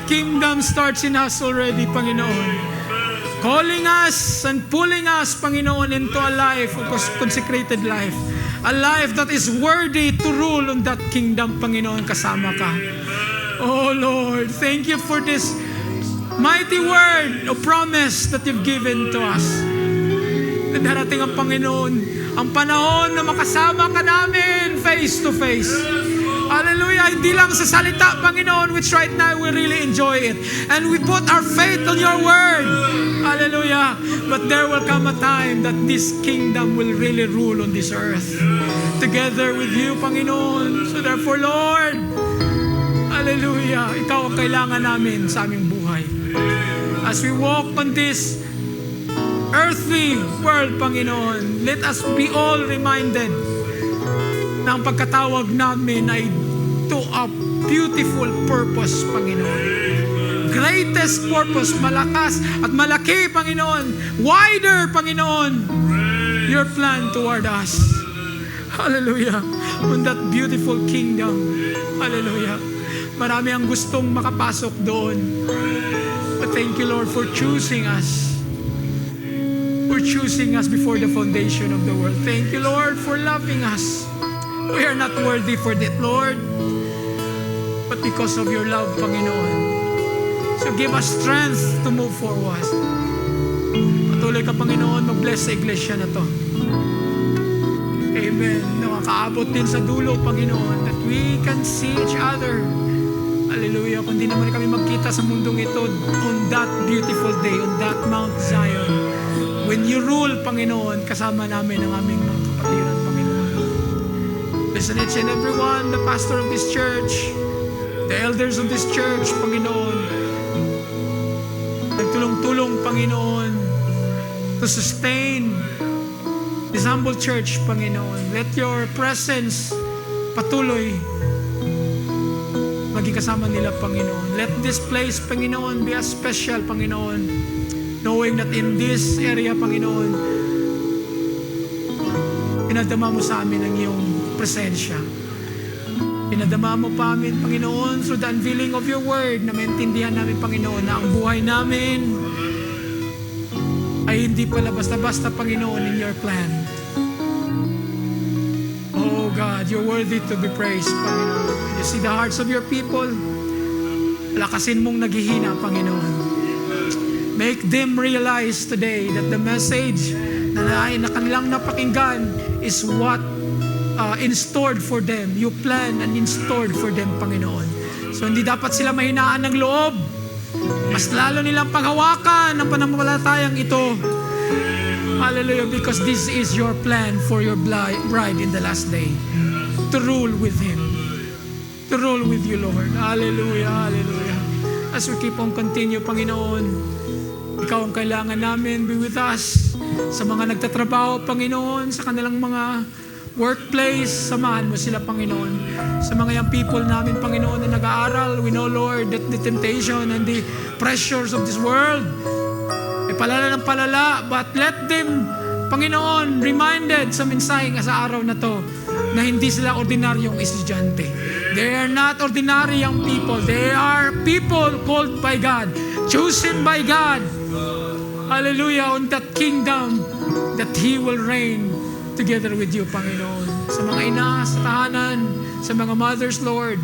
that kingdom starts in us already, Panginoon. Calling us and pulling us, Panginoon, into a life of consecrated life. A life that is worthy to rule on that kingdom, Panginoon, kasama ka. Oh Lord, thank you for this mighty word of promise that you've given to us. Na darating ang Panginoon, ang panahon na makasama ka namin face to face. Hallelujah. Hindi lang sa salita, Panginoon, which right now we really enjoy it. And we put our faith on your word. Hallelujah. But there will come a time that this kingdom will really rule on this earth. Together with you, Panginoon. So therefore, Lord, hallelujah, ikaw ang kailangan namin sa aming buhay. As we walk on this earthly world, Panginoon, let us be all reminded na ang pagkatawag namin ay to a beautiful purpose, Panginoon. Greatest purpose, malakas at malaki, Panginoon. Wider, Panginoon, your plan toward us. Hallelujah. On that beautiful kingdom. Hallelujah. Marami ang gustong makapasok doon. But thank you, Lord, for choosing us. For choosing us before the foundation of the world. Thank you, Lord, for loving us. We are not worthy for that, Lord. But because of your love, Panginoon. So give us strength to move forward. Patuloy ka, Panginoon, mag-bless sa iglesia na to. Amen. Nakakaabot din sa dulo, Panginoon, that we can see each other. Hallelujah. Kung di naman kami magkita sa mundong ito on that beautiful day, on that Mount Zion. When you rule, Panginoon, kasama namin ang aming mga kapatiran, Panginoon. Listen, each and everyone, the pastor of this church, the elders of this church, Panginoon, nagtulong-tulong, Panginoon, to sustain this humble church, Panginoon. Let your presence patuloy maging kasama nila, Panginoon. Let this place, Panginoon, be a special, Panginoon, knowing that in this area, Panginoon, pinadama mo sa amin ang iyong presensya. Pinadama mo pa amin, Panginoon, through the unveiling of your word, na maintindihan namin, Panginoon, na ang buhay namin ay hindi pala basta-basta, Panginoon, in your plan. Oh God, you're worthy to be praised, Panginoon. You see the hearts of your people. Lakasin mong naghihina, Panginoon. Make them realize today that the message na kanilang napakinggan is what installed for them. You plan and installed for them, Panginoon. So hindi dapat sila mahinaan ng loob. Mas lalo nilang paghawakan ng pananampalatayang ito. Hallelujah, because this is your plan for your bride in the last day. To rule with Him. To rule with you, Lord. Hallelujah, hallelujah. As we keep on continue, Panginoon, ikaw ang kailangan namin. Be with us. Sa mga nagtatrabaho, Panginoon, sa kanilang mga workplace, samahan mo sila, Panginoon. Sa mga young people namin, Panginoon, na nag-aaral, we know, Lord, that the temptation and the pressures of this world ay palala ng palala, but let them, Panginoon, reminded sa mensaheng sa araw na to na hindi sila ordinaryong estudyante. They are not ordinary young people. They are people called by God, chosen by God. Hallelujah, on that kingdom that He will reign together with you, Panginoon. Sa mga ina, sa tahanan, sa mga mothers, Lord,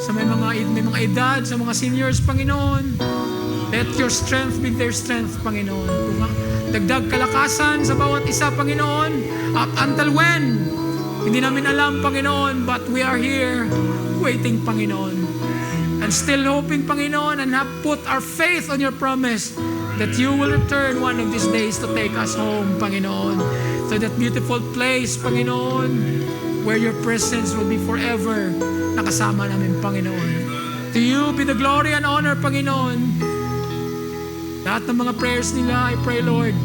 sa may mga edad, sa mga seniors, Panginoon, let your strength be their strength, Panginoon. Dagdag kalakasan sa bawat isa, Panginoon, up until when? Hindi namin alam, Panginoon, but we are here waiting, Panginoon. And still hoping, Panginoon, and have put our faith on your promise that you will return one of these days to take us home, Panginoon. To that beautiful place, Panginoon, where your presence will be forever nakasama namin, Panginoon. To you be the glory and honor, Panginoon. Lahat ng mga prayers nila, I pray, Lord,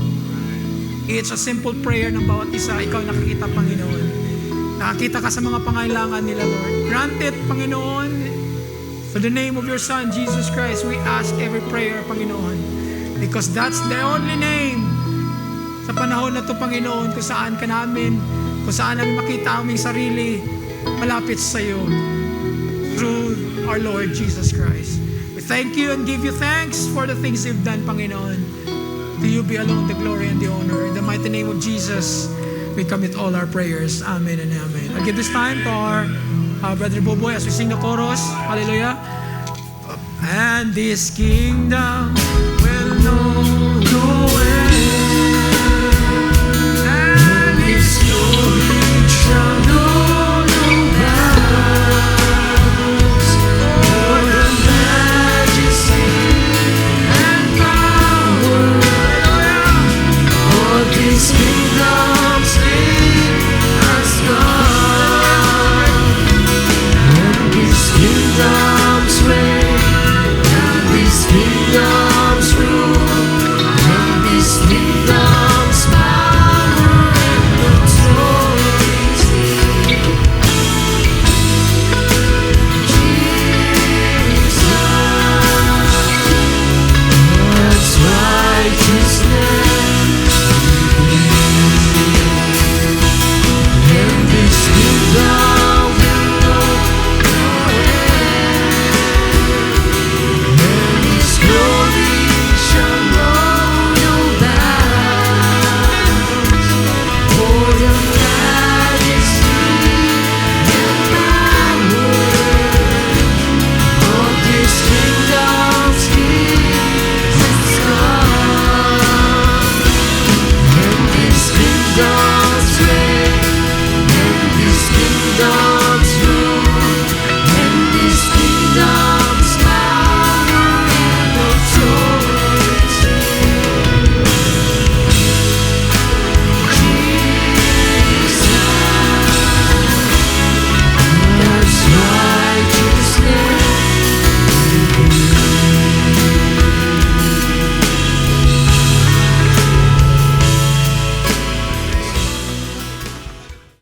it's a simple prayer ng bawat isa. Ikaw nakakita, Panginoon. Nakakita ka sa mga pangailangan nila, Lord. Grant it, Panginoon. For the name of your Son, Jesus Christ, we ask every prayer, Panginoon. Because that's the only name sa panahon na ito, Panginoon, kung saan ka namin, kung saan namin makita ang aming sarili malapit sa iyo through our Lord Jesus Christ. We thank you and give you thanks for the things you've done, Panginoon. To you be alone the glory and the honor. In the mighty name of Jesus, we commit all our prayers. Amen and amen. I'll give this time to our Brother Boboy as we sing the chorus. Hallelujah. And this kingdom